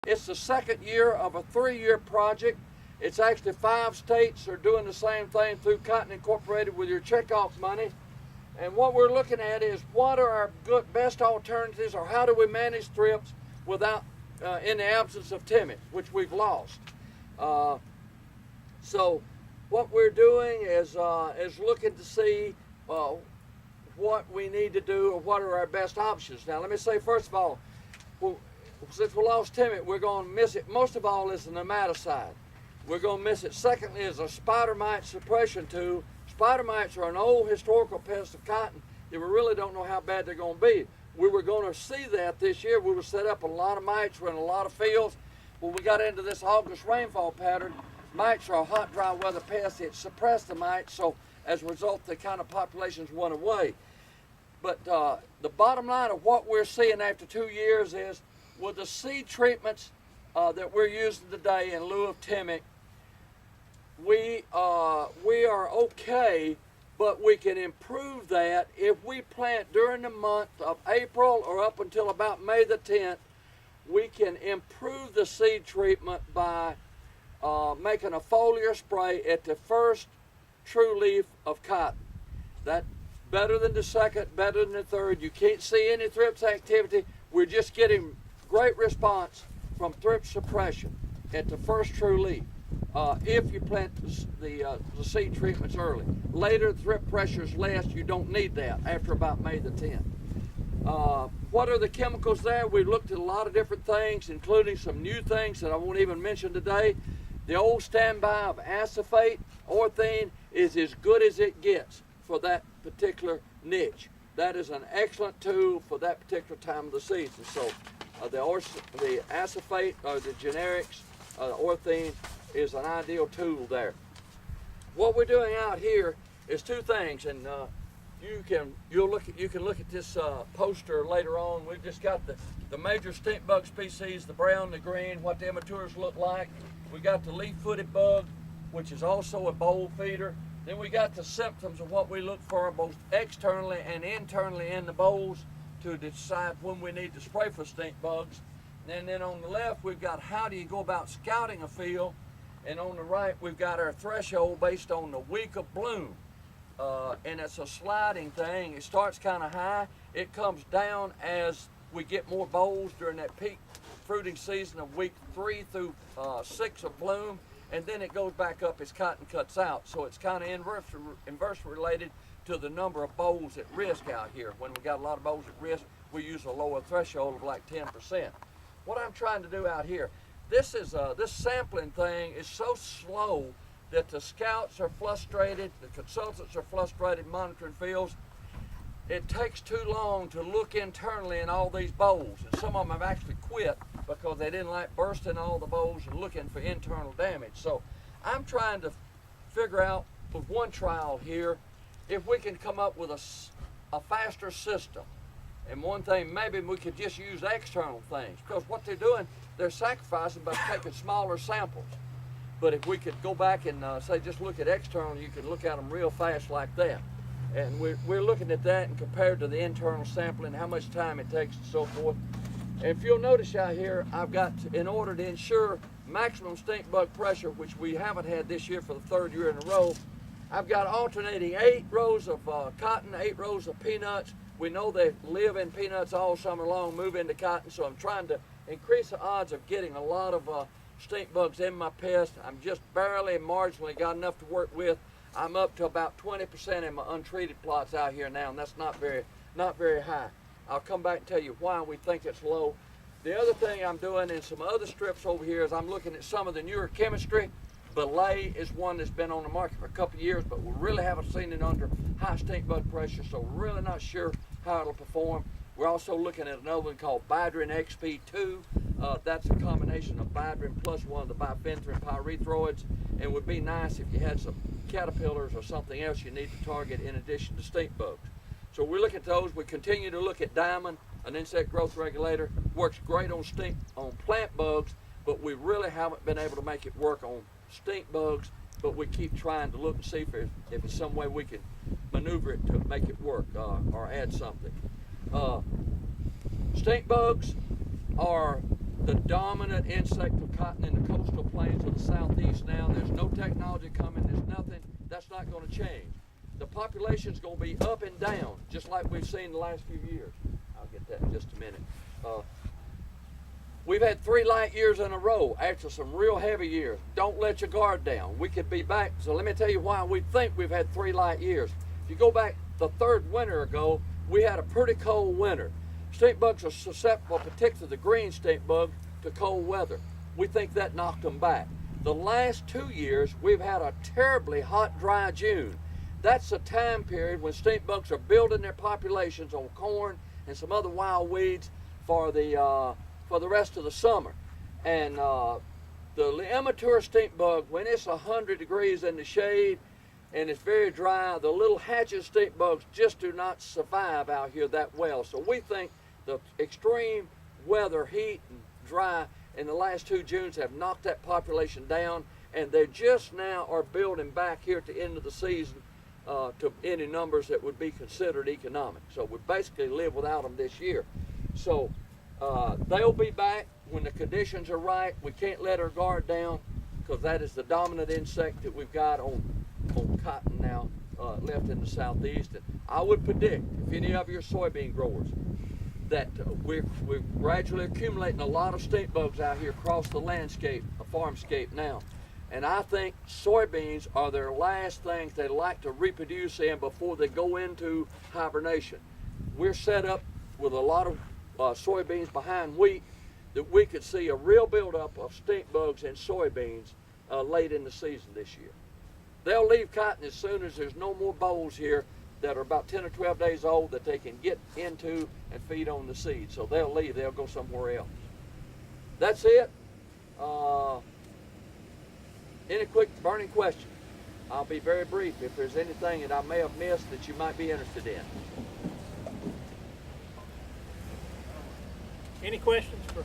It's the second year of a 3-year project. It's actually 5 states are doing the same thing through Cotton Incorporated with your checkoff money. And what we're looking at is what are our best alternatives, or how do we manage thrips without, in the absence of timid, which we've lost. So what we're doing is looking to see what we need to do, or what are our best options. Now let me say first of all, since we lost timid, we're going to miss it. Most of all is the nematicide. We're going to miss it. Secondly is a spider mite suppression tool. Spider mites are an old historical pest of cotton that we really don't know how bad they're going to be. We were going to see that this year. We were set up a lot of mites. We're in a lot of fields. When we got into this August rainfall pattern, mites are a hot, dry weather pest. It suppressed the mites, so as a result, the kind of populations went away. But the bottom line of what we're seeing after 2 years is, with the seed treatments that we're using today in lieu of Timic, we are okay, but we can improve that if we plant during the month of April or up until about May the 10th. We can improve the seed treatment by making a foliar spray at the first true leaf of cotton. That's better than the second, better than the third. You can't see any thrips activity. We're just getting great response from thrip suppression at the first true leaf. If you plant the seed treatments early. Later, the thrip pressure is less. You don't need that after about May the 10th. What are the chemicals there? We looked at a lot of different things, including some new things that I won't even mention today. The old standby of acephate, orthene, is as good as it gets for that particular niche. That is an excellent tool for that particular time of the season. So the acephate, or the generics, orthene, is an ideal tool there. What we're doing out here is 2 things, and you can look at this poster later on. We've just got the major stink bug species, the brown, the green, what the immatures look like. We got the leaf-footed bug, which is also a boll feeder. Then we got the symptoms of what we look for both externally and internally in the bolls to decide when we need to spray for stink bugs. And then on the left, we've got how do you go about scouting a field. And on the right, we've got our threshold based on the week of bloom. And it's a sliding thing. It starts kind of high. It comes down as we get more bolls during that peak fruiting season of week 3 through 6 of bloom. And then it goes back up as cotton cuts out. So it's kind of inversely related to the number of bolls at risk out here. When we got a lot of bolls at risk, we use a lower threshold of like 10%. What I'm trying to do out here, this sampling thing is so slow that the scouts are frustrated, the consultants are frustrated monitoring fields. It takes too long to look internally in all these bolls, and some of them have actually quit because they didn't like bursting all the bolls and looking for internal damage. So I'm trying to figure out with one trial here if we can come up with a faster system. And one thing, maybe we could just use external things, because what they're doing, they're sacrificing by taking smaller samples. But if we could go back and say just look at external, you can look at them real fast like that. And we're looking at that and compared to the internal sampling, how much time it takes and so forth. And if you'll notice out here, I've got, in order to ensure maximum stink bug pressure, which we haven't had this year for the 3rd year in a row, I've got alternating 8 rows of cotton, 8 rows of peanuts. We know they live in peanuts all summer long, move into cotton, so I'm trying to increase the odds of getting a lot of stink bugs in my pest. I'm just barely and marginally got enough to work with. I'm up to about 20% in my untreated plots out here now, and that's not very high. I'll come back and tell you why we think it's low. The other thing I'm doing in some other strips over here is I'm looking at some of the newer chemistry. Belay is one that's been on the market for a couple of years, but we really haven't seen it under high stink bug pressure, so we're really not sure how it'll perform. We're also looking at another one called Bidrin XP2. That's a combination of Bidrin plus one of the bifenthrin pyrethroids, and it would be nice if you had some caterpillars or something else you need to target in addition to stink bugs. So we look at those. We continue to look at Diamond, an insect growth regulator. Works great on plant bugs, but we really haven't been able to make it work on stink bugs, but we keep trying to look and see if it's some way we can maneuver it to make it work or add something. Stink bugs are the dominant insect of cotton in the coastal plains of the southeast now. There's no technology coming, there's nothing. That's not going to change. The population's going to be up and down, just like we've seen the last few years. I'll get that in just a minute. We've had 3 light years in a row after some real heavy years. Don't let your guard down. We could be back. So let me tell you why we think we've had 3 light years. If you go back the 3rd winter ago, we had a pretty cold winter. Stink bugs are susceptible, particularly the green stink bug, to cold weather. We think that knocked them back. The last 2 years, we've had a terribly hot, dry June. That's a time period when stink bugs are building their populations on corn and some other wild weeds for the rest of the summer. And the immature stink bug, when it's 100 degrees in the shade and it's very dry, the little hatchet stink bugs just do not survive out here that well. So we think the extreme weather, heat and dry in the last 2 Junes have knocked that population down, and they just now are building back here at the end of the season to any numbers that would be considered economic. So we basically live without them this year. So they'll be back when the conditions are right. We can't let our guard down, because that is the dominant insect that we've got on cotton now left in the southeast. And I would predict, if any of your soybean growers, that we're gradually accumulating a lot of stink bugs out here across the landscape, a farmscape now. And I think soybeans are their last things they like to reproduce in before they go into hibernation. We're set up with a lot of soybeans behind wheat that we could see a real buildup of stink bugs in soybeans late in the season this year. They'll leave cotton as soon as there's no more bolls here that are about 10 or 12 days old that they can get into and feed on the seed. So they'll leave, they'll go somewhere else. That's it. Any quick burning questions? I'll be very brief if there's anything that I may have missed that you might be interested in. Any questions for